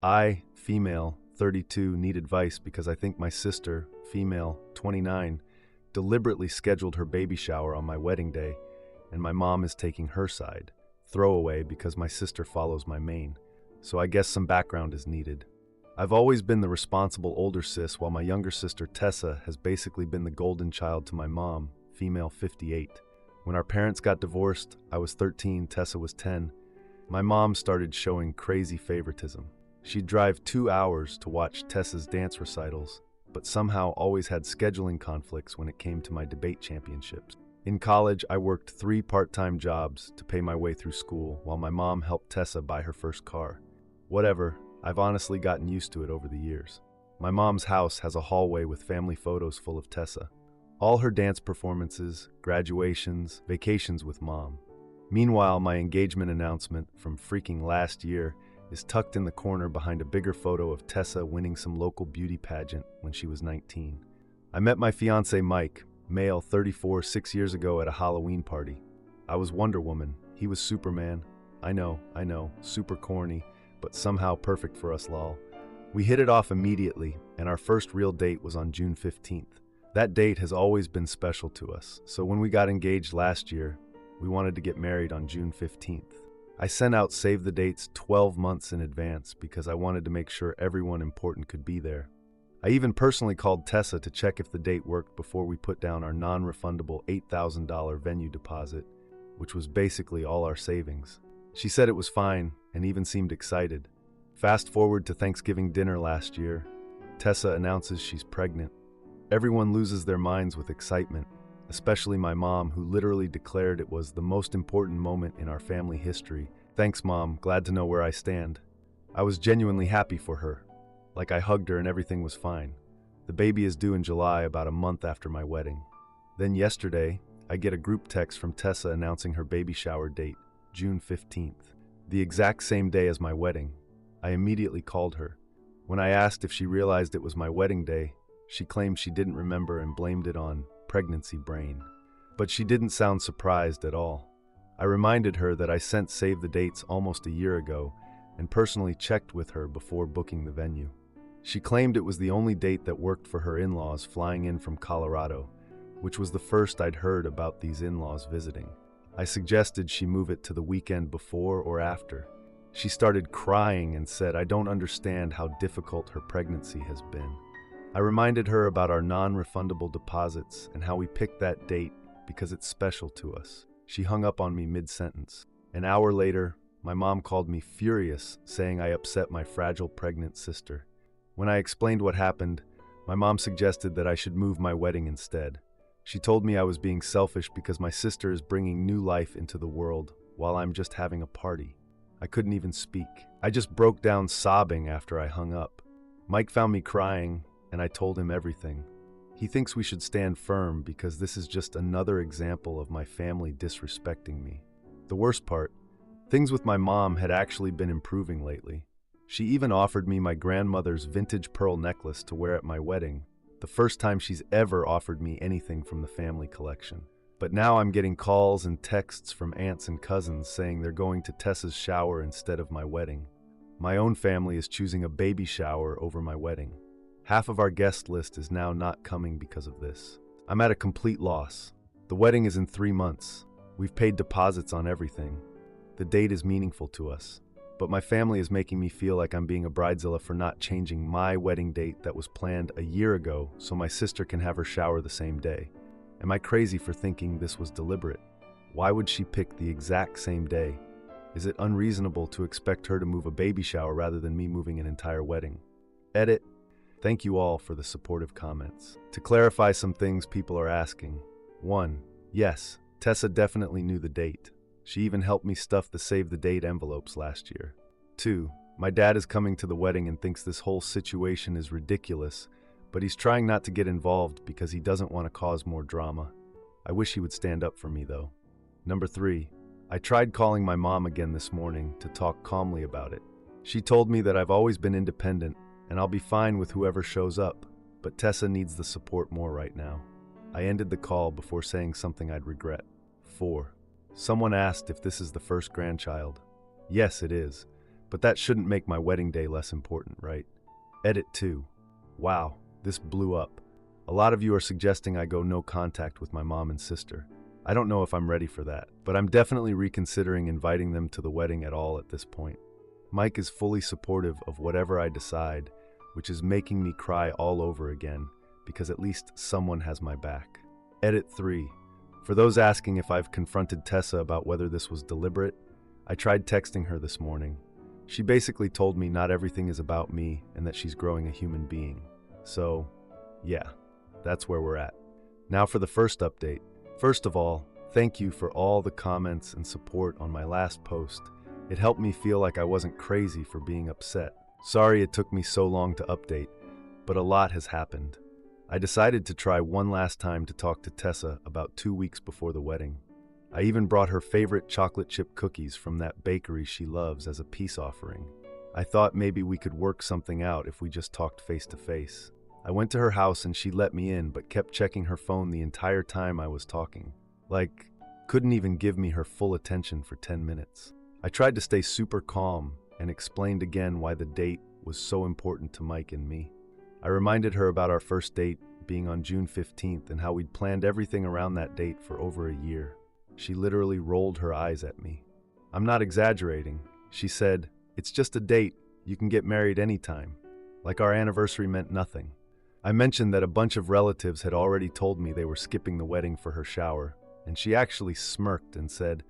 I, female, 32, need advice because I think my sister, female, 29, deliberately scheduled her baby shower on my wedding day, and my mom is taking her side. Throwaway because my sister follows my main. So I guess some background is needed. I've always been the responsible older sis, while my younger sister Tessa has basically been the golden child to my mom, female, 58. When our parents got divorced, I was 13, Tessa was 10. My mom started showing crazy favoritism. She'd drive 2 hours to watch Tessa's dance recitals, but somehow always had scheduling conflicts when it came to my debate championships. In college, I worked 3 part-time jobs to pay my way through school, while my mom helped Tessa buy her first car. Whatever, I've honestly gotten used to it over the years. My mom's house has a hallway with family photos full of Tessa. All her dance performances, graduations, vacations with mom. Meanwhile, my engagement announcement from freaking last year is tucked in the corner behind a bigger photo of Tessa winning some local beauty pageant when she was 19. I met my fiancé Mike, male, 34, 6 years ago at a Halloween party. I was Wonder Woman. He was Superman. I know, super corny, but somehow perfect for us lol. We hit it off immediately, and our first real date was on June 15th. That date has always been special to us, so when we got engaged last year, we wanted to get married on June 15th. I sent out save the dates 12 months in advance because I wanted to make sure everyone important could be there. I even personally called Tessa to check if the date worked before we put down our non-refundable $8,000 venue deposit, which was basically all our savings. She said it was fine and even seemed excited. Fast forward to Thanksgiving dinner last year. Tessa announces she's pregnant. Everyone loses their minds with excitement, especially my mom, who literally declared it was the most important moment in our family history. Thanks, Mom. Glad to know where I stand. I was genuinely happy for her. Like I hugged her and everything was fine. The baby is due in July, about a month after my wedding. Then yesterday, I get a group text from Tessa announcing her baby shower date, June 15th, the exact same day as my wedding. I immediately called her. When I asked if she realized it was my wedding day, she claimed she didn't remember and blamed it on pregnancy brain. But she didn't sound surprised at all. I reminded her that I sent save the dates almost a year ago and personally checked with her before booking the venue. She claimed it was the only date that worked for her in-laws flying in from Colorado, which was the first I'd heard about these in-laws visiting. I suggested she move it to the weekend before or after. She started crying and said I don't understand how difficult her pregnancy has been. I reminded her about our non-refundable deposits and how we picked that date because it's special to us. She hung up on me mid-sentence. An hour later, my mom called me furious, saying I upset my fragile pregnant sister. When I explained what happened, my mom suggested that I should move my wedding instead. She told me I was being selfish because my sister is bringing new life into the world while I'm just having a party. I couldn't even speak. I just broke down sobbing after I hung up. Mike found me crying, and I told him everything. He thinks we should stand firm because this is just another example of my family disrespecting me. The worst part, things with my mom had actually been improving lately. She even offered me my grandmother's vintage pearl necklace to wear at my wedding, the first time she's ever offered me anything from the family collection. But now I'm getting calls and texts from aunts and cousins saying they're going to Tessa's shower instead of my wedding. My own family is choosing a baby shower over my wedding. Half of our guest list is now not coming because of this. I'm at a complete loss. The wedding is in 3 months. We've paid deposits on everything. The date is meaningful to us. But my family is making me feel like I'm being a bridezilla for not changing my wedding date that was planned a year ago so my sister can have her shower the same day. Am I crazy for thinking this was deliberate? Why would she pick the exact same day? Is it unreasonable to expect her to move a baby shower rather than me moving an entire wedding? Edit. Thank you all for the supportive comments. To clarify some things people are asking. 1. Yes, Tessa definitely knew the date. She even helped me stuff the save the date envelopes last year. 2. My dad is coming to the wedding and thinks this whole situation is ridiculous, but he's trying not to get involved because he doesn't want to cause more drama. I wish he would stand up for me though. 3. I tried calling my mom again this morning to talk calmly about it. She told me that I've always been independent and I'll be fine with whoever shows up, but Tessa needs the support more right now. I ended the call before saying something I'd regret. 4. Someone asked if this is the first grandchild. Yes, it is. But that shouldn't make my wedding day less important, right? Edit 2. Wow, this blew up. A lot of you are suggesting I go no contact with my mom and sister. I don't know if I'm ready for that, but I'm definitely reconsidering inviting them to the wedding at all at this point. Mike is fully supportive of whatever I decide, which is making me cry all over again, because at least someone has my back. Edit 3. For those asking if I've confronted Tessa about whether this was deliberate, I tried texting her this morning. She basically told me not everything is about me and that she's growing a human being. So, yeah, that's where we're at. Now for the first update. First of all, thank you for all the comments and support on my last post. It helped me feel like I wasn't crazy for being upset. Sorry it took me so long to update, but a lot has happened. I decided to try one last time to talk to Tessa about 2 weeks before the wedding. I even brought her favorite chocolate chip cookies from that bakery she loves as a peace offering. I thought maybe we could work something out if we just talked face to face. I went to her house and she let me in, but kept checking her phone the entire time I was talking. Like, couldn't even give me her full attention for 10 minutes. I tried to stay super calm and explained again why the date was so important to Mike and me. I reminded her about our first date being on June 15th and how we'd planned everything around that date for over a year. She literally rolled her eyes at me. I'm not exaggerating. She said, "It's just a date. You can get married anytime." Like our anniversary meant nothing. I mentioned that a bunch of relatives had already told me they were skipping the wedding for her shower, and she actually smirked and said,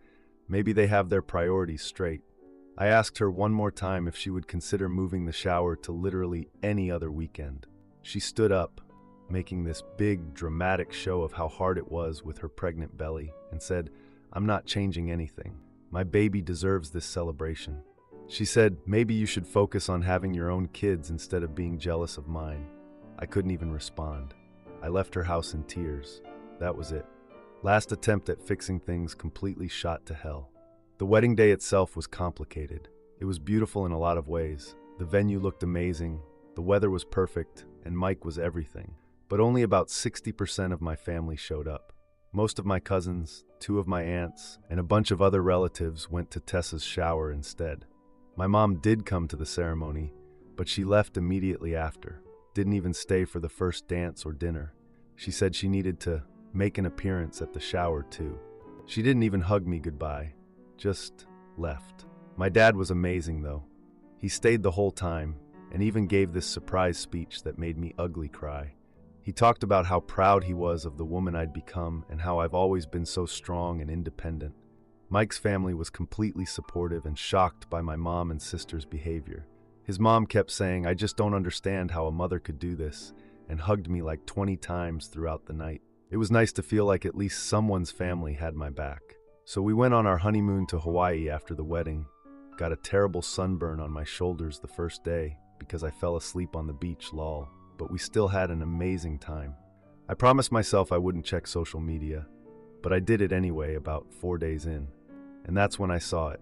maybe they have their priorities straight. I asked her one more time if she would consider moving the shower to literally any other weekend. She stood up, making this big, dramatic show of how hard it was with her pregnant belly, and said, "I'm not changing anything. My baby deserves this celebration." She said, maybe you should focus on having your own kids instead of being jealous of mine. I couldn't even respond. I left her house in tears. That was it. Last attempt at fixing things completely shot to hell. The wedding day itself was complicated. It was beautiful in a lot of ways. The venue looked amazing, the weather was perfect, and Mike was everything. But only about 60% of my family showed up. Most of my cousins, 2 of my aunts, and a bunch of other relatives went to Tessa's shower instead. My mom did come to the ceremony, but she left immediately after. Didn't even stay for the first dance or dinner. She said she needed to make an appearance at the shower too. She didn't even hug me goodbye, just left. My dad was amazing though. He stayed the whole time and even gave this surprise speech that made me ugly cry. He talked about how proud he was of the woman I'd become and how I've always been so strong and independent. Mike's family was completely supportive and shocked by my mom and sister's behavior. His mom kept saying, "I just don't understand how a mother could do this," and hugged me like 20 times throughout the night. It was nice to feel like at least someone's family had my back. So we went on our honeymoon to Hawaii after the wedding. Got a terrible sunburn on my shoulders the first day because I fell asleep on the beach, lol. But we still had an amazing time. I promised myself I wouldn't check social media, but I did it anyway about 4 days in. And that's when I saw it.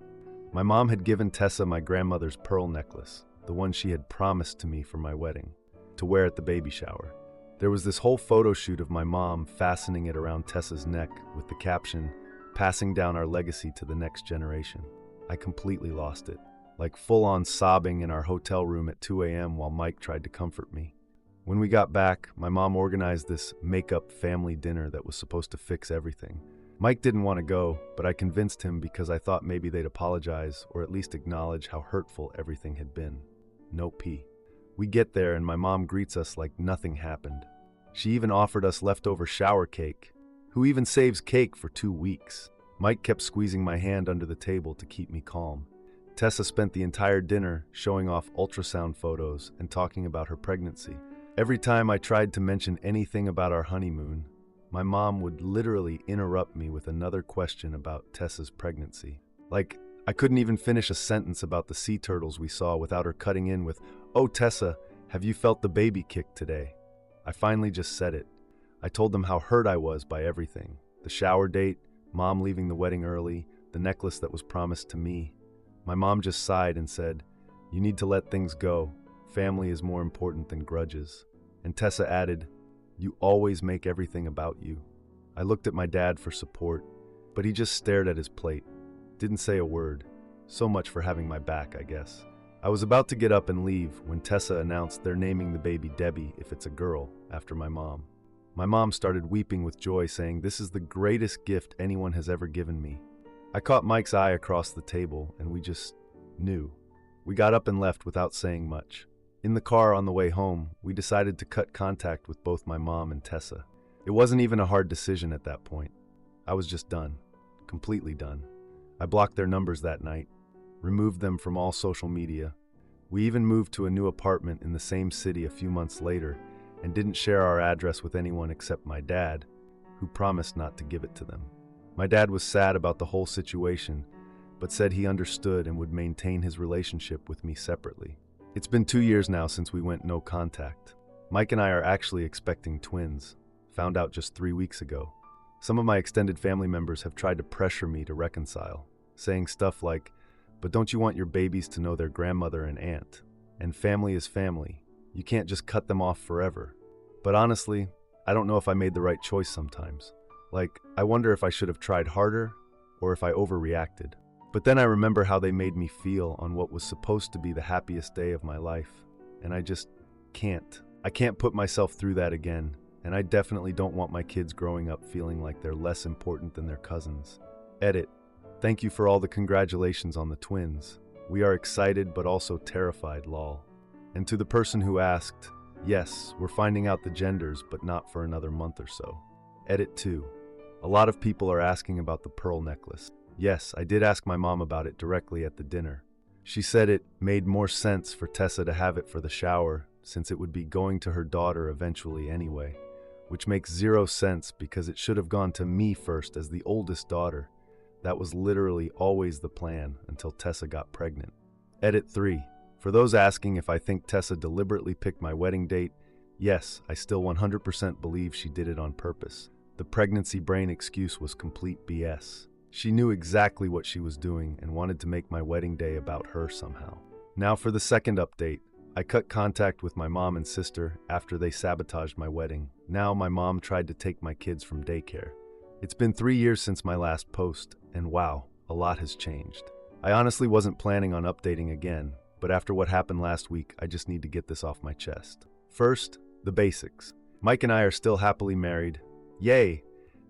My mom had given Tessa my grandmother's pearl necklace, the one she had promised to me for my wedding, to wear at the baby shower. There was this whole photo shoot of my mom fastening it around Tessa's neck with the caption, "Passing down our legacy to the next generation." I completely lost it, like full-on sobbing in our hotel room at 2 a.m. while Mike tried to comfort me. When we got back, my mom organized this make-up family dinner that was supposed to fix everything. Mike didn't want to go, but I convinced him because I thought maybe they'd apologize or at least acknowledge how hurtful everything had been. No pee. We get there and my mom greets us like nothing happened. She even offered us leftover shower cake. Who even saves cake for 2 weeks? Mike kept squeezing my hand under the table to keep me calm. Tessa spent the entire dinner showing off ultrasound photos and talking about her pregnancy. Every time I tried to mention anything about our honeymoon, my mom would literally interrupt me with another question about Tessa's pregnancy. Like, I couldn't even finish a sentence about the sea turtles we saw without her cutting in with, "Oh Tessa, have you felt the baby kick today?" I finally just said it. I told them how hurt I was by everything. The shower date, mom leaving the wedding early, the necklace that was promised to me. My mom just sighed and said, "You need to let things go. Family is more important than grudges." And Tessa added, "You always make everything about you." I looked at my dad for support, but he just stared at his plate, didn't say a word. So much for having my back, I guess. I was about to get up and leave when Tessa announced they're naming the baby Debbie if it's a girl, after my mom. My mom started weeping with joy, saying, "This is the greatest gift anyone has ever given me." I caught Mike's eye across the table, and we just knew. We got up and left without saying much. In the car on the way home, we decided to cut contact with both my mom and Tessa. It wasn't even a hard decision at that point. I was just done. Completely done. I blocked their numbers that night, removed them from all social media. We even moved to a new apartment in the same city a few months later and didn't share our address with anyone except my dad, who promised not to give it to them. My dad was sad about the whole situation, but said he understood and would maintain his relationship with me separately. It's been 2 years now since we went no contact. Mike and I are actually expecting twins, found out just 3 weeks ago. Some of my extended family members have tried to pressure me to reconcile, saying stuff like, "But don't you want your babies to know their grandmother and aunt? And family is family. You can't just cut them off forever." But honestly, I don't know if I made the right choice sometimes. Like, I wonder if I should have tried harder or if I overreacted. But then I remember how they made me feel on what was supposed to be the happiest day of my life, and I just can't. I can't put myself through that again, and I definitely don't want my kids growing up feeling like they're less important than their cousins. Edit. Thank you for all the congratulations on the twins. We are excited but also terrified, lol. And to the person who asked, yes, we're finding out the genders, but not for another month or so. Edit 2. A lot of people are asking about the pearl necklace. Yes, I did ask my mom about it directly at the dinner. She said it made more sense for Tessa to have it for the shower, since it would be going to her daughter eventually anyway, which makes zero sense because it should have gone to me first as the oldest daughter. That was literally always the plan until Tessa got pregnant. Edit 3. For those asking if I think Tessa deliberately picked my wedding date, yes, I still 100% believe she did it on purpose. The pregnancy brain excuse was complete BS. She knew exactly what she was doing and wanted to make my wedding day about her somehow. Now for the second update. I cut contact with my mom and sister after they sabotaged my wedding. Now my mom tried to take my kids from daycare. It's been 3 years since my last post, and wow, a lot has changed. I honestly wasn't planning on updating again, but after what happened last week, I just need to get this off my chest. First, the basics. Mike and I are still happily married. Yay!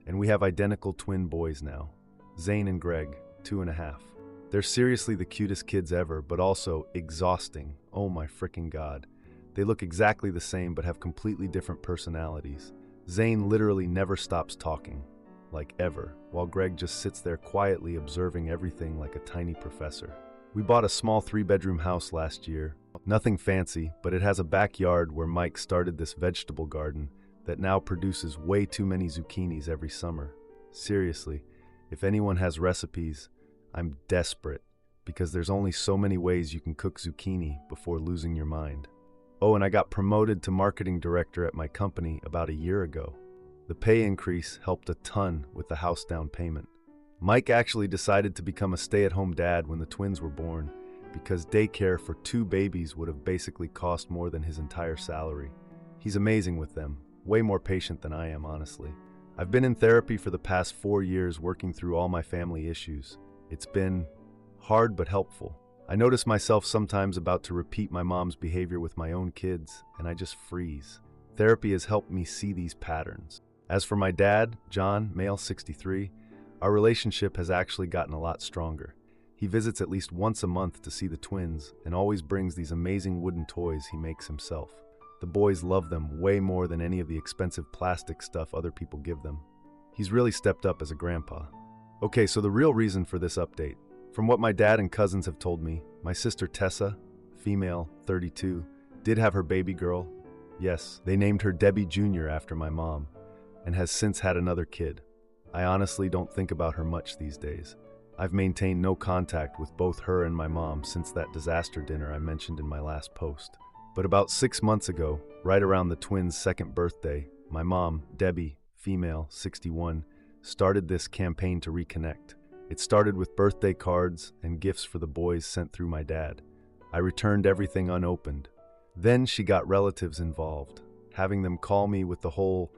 And we have identical twin boys now. Zane and Greg, 2.5. They're seriously the cutest kids ever, but also exhausting. Oh my freaking god. They look exactly the same but have completely different personalities. Zane literally never stops talking, like ever, while Greg just sits there quietly observing everything like a tiny professor. We bought a small 3-bedroom house last year. Nothing fancy, but it has a backyard where Mike started this vegetable garden that now produces way too many zucchinis every summer. Seriously, if anyone has recipes, I'm desperate, because there's only so many ways you can cook zucchini before losing your mind. Oh, and I got promoted to marketing director at my company about a year ago. The pay increase helped a ton with the house down payment. Mike actually decided to become a stay-at-home dad when the twins were born, because daycare for 2 babies would have basically cost more than his entire salary. He's amazing with them, way more patient than I am, honestly. I've been in therapy for the past 4 years working through all my family issues. It's been hard but helpful. I notice myself sometimes about to repeat my mom's behavior with my own kids, and I just freeze. Therapy has helped me see these patterns. As for my dad, John, male 63, our relationship has actually gotten a lot stronger. He visits at least once a month to see the twins and always brings these amazing wooden toys he makes himself. The boys love them way more than any of the expensive plastic stuff other people give them. He's really stepped up as a grandpa. Okay, so the real reason for this update. From what my dad and cousins have told me, my sister Tessa, female, 32, did have her baby girl. Yes, they named her Debbie Jr. after my mom, and has since had another kid. I honestly don't think about her much these days. I've maintained no contact with both her and my mom since that disaster dinner I mentioned in my last post. But about 6 months ago, right around the twins' second birthday, my mom, Debbie, female, 61, started this campaign to reconnect. It started with birthday cards and gifts for the boys sent through my dad. I returned everything unopened. Then she got relatives involved, having them call me with the whole,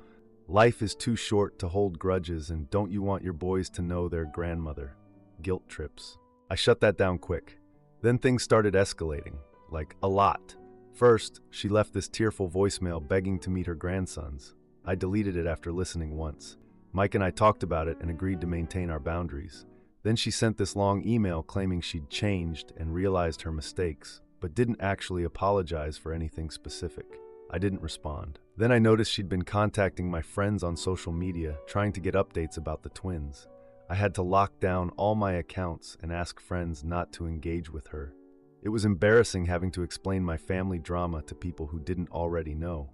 "Life is too short to hold grudges and don't you want your boys to know their grandmother?" Guilt trips. I shut that down quick. Then things started escalating, like a lot. First, she left this tearful voicemail begging to meet her grandsons. I deleted it after listening once. Mike and I talked about it and agreed to maintain our boundaries. Then she sent this long email claiming she'd changed and realized her mistakes, but didn't actually apologize for anything specific. I didn't respond. Then I noticed she'd been contacting my friends on social media, trying to get updates about the twins. I had to lock down all my accounts and ask friends not to engage with her. It was embarrassing having to explain my family drama to people who didn't already know.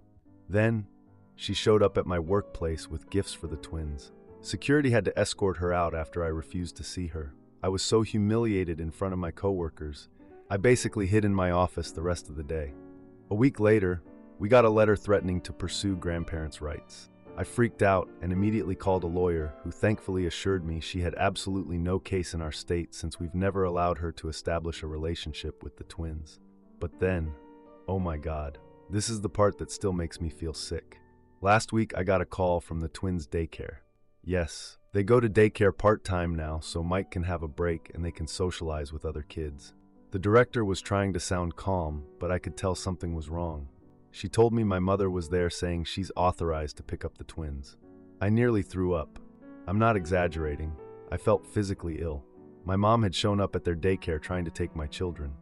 Then, she showed up at my workplace with gifts for the twins. Security had to escort her out after I refused to see her. I was so humiliated in front of my coworkers. I basically hid in my office the rest of the day. A week later, we got a letter threatening to pursue grandparents' rights. I freaked out and immediately called a lawyer who thankfully assured me she had absolutely no case in our state since we've never allowed her to establish a relationship with the twins. But then, oh my God, this is the part that still makes me feel sick. Last week I got a call from the twins' daycare. Yes, they go to daycare part-time now so Mike can have a break and they can socialize with other kids. The director was trying to sound calm, but I could tell something was wrong. She told me my mother was there saying she's authorized to pick up the twins. I nearly threw up. I'm not exaggerating. I felt physically ill. My mom had shown up at their daycare trying to take my children.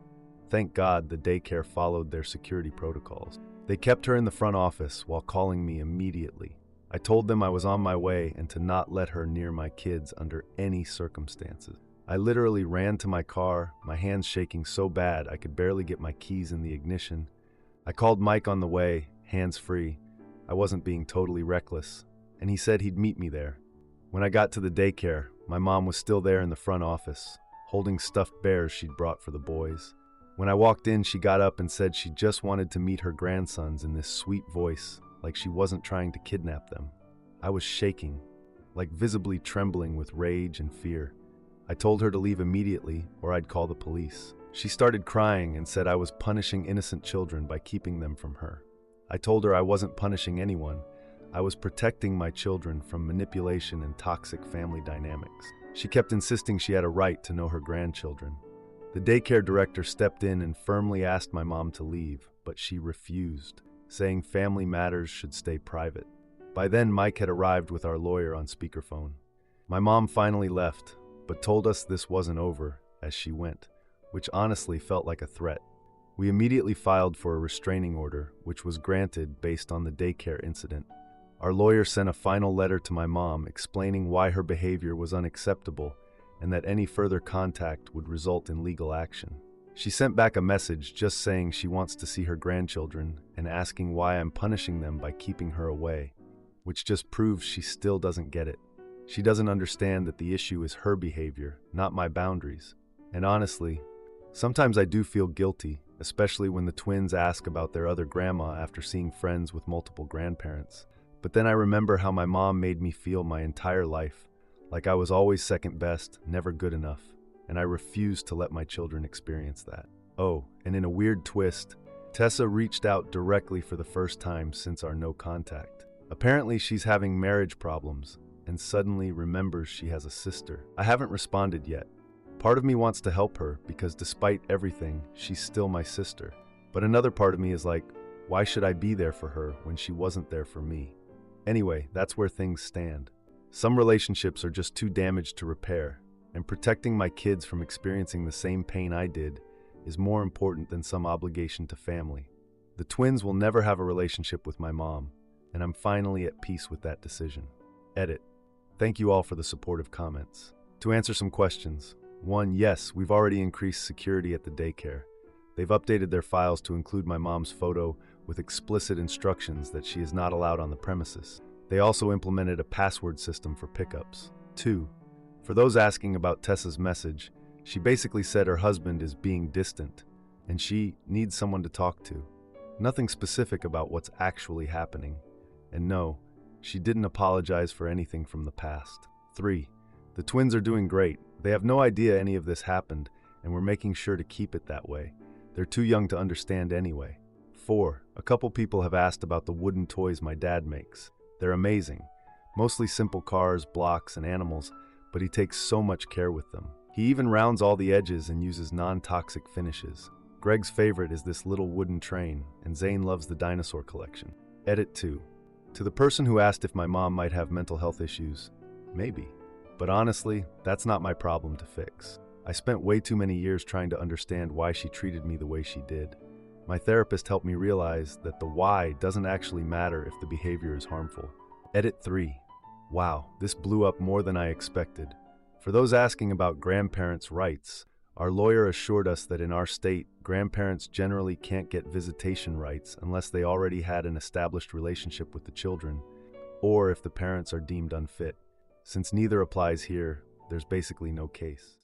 Thank God the daycare followed their security protocols. They kept her in the front office while calling me immediately. I told them I was on my way and to not let her near my kids under any circumstances. I literally ran to my car, my hands shaking so bad I could barely get my keys in the ignition. I called Mike on the way, hands-free. I wasn't being totally reckless, and he said he'd meet me there. When I got to the daycare, my mom was still there in the front office, holding stuffed bears she'd brought for the boys. When I walked in, she got up and said she just wanted to meet her grandsons in this sweet voice, like she wasn't trying to kidnap them. I was shaking, like visibly trembling with rage and fear. I told her to leave immediately or I'd call the police. She started crying and said I was punishing innocent children by keeping them from her. I told her I wasn't punishing anyone. I was protecting my children from manipulation and toxic family dynamics. She kept insisting she had a right to know her grandchildren. The daycare director stepped in and firmly asked my mom to leave, but she refused, saying family matters should stay private. By then, Mike had arrived with our lawyer on speakerphone. My mom finally left, but told us this wasn't over as she went, which honestly felt like a threat. We immediately filed for a restraining order, which was granted based on the daycare incident. Our lawyer sent a final letter to my mom explaining why her behavior was unacceptable and that any further contact would result in legal action. She sent back a message just saying she wants to see her grandchildren and asking why I'm punishing them by keeping her away, which just proves she still doesn't get it. She doesn't understand that the issue is her behavior, not my boundaries. And honestly, sometimes I do feel guilty, especially when the twins ask about their other grandma after seeing friends with multiple grandparents. But then I remember how my mom made me feel my entire life, like I was always second best, never good enough, and I refused to let my children experience that. Oh, and in a weird twist, Tessa reached out directly for the first time since our no contact. Apparently she's having marriage problems and suddenly remembers she has a sister. I haven't responded yet. Part of me wants to help her because despite everything, she's still my sister. But another part of me is like, why should I be there for her when she wasn't there for me? Anyway, that's where things stand. Some relationships are just too damaged to repair, and protecting my kids from experiencing the same pain I did is more important than some obligation to family. The twins will never have a relationship with my mom, and I'm finally at peace with that decision. Edit. Thank you all for the supportive comments. To answer some questions. 1. Yes, we've already increased security at the daycare. They've updated their files to include my mom's photo with explicit instructions that she is not allowed on the premises. They also implemented a password system for pickups. 2. For those asking about Tessa's message, she basically said her husband is being distant, and she needs someone to talk to. Nothing specific about what's actually happening. And no, she didn't apologize for anything from the past. 3. The twins are doing great. They have no idea any of this happened, and we're making sure to keep it that way. They're too young to understand anyway. 4. A couple people have asked about the wooden toys my dad makes. They're amazing. Mostly simple cars, blocks, and animals, but he takes so much care with them. He even rounds all the edges and uses non-toxic finishes. Greg's favorite is this little wooden train, and Zane loves the dinosaur collection. Edit 2. To the person who asked if my mom might have mental health issues, maybe. But honestly, that's not my problem to fix. I spent way too many years trying to understand why she treated me the way she did. My therapist helped me realize that the why doesn't actually matter if the behavior is harmful. Edit 3. Wow, this blew up more than I expected. For those asking about grandparents' rights, our lawyer assured us that in our state, grandparents generally can't get visitation rights unless they already had an established relationship with the children, or if the parents are deemed unfit. Since neither applies here, there's basically no case.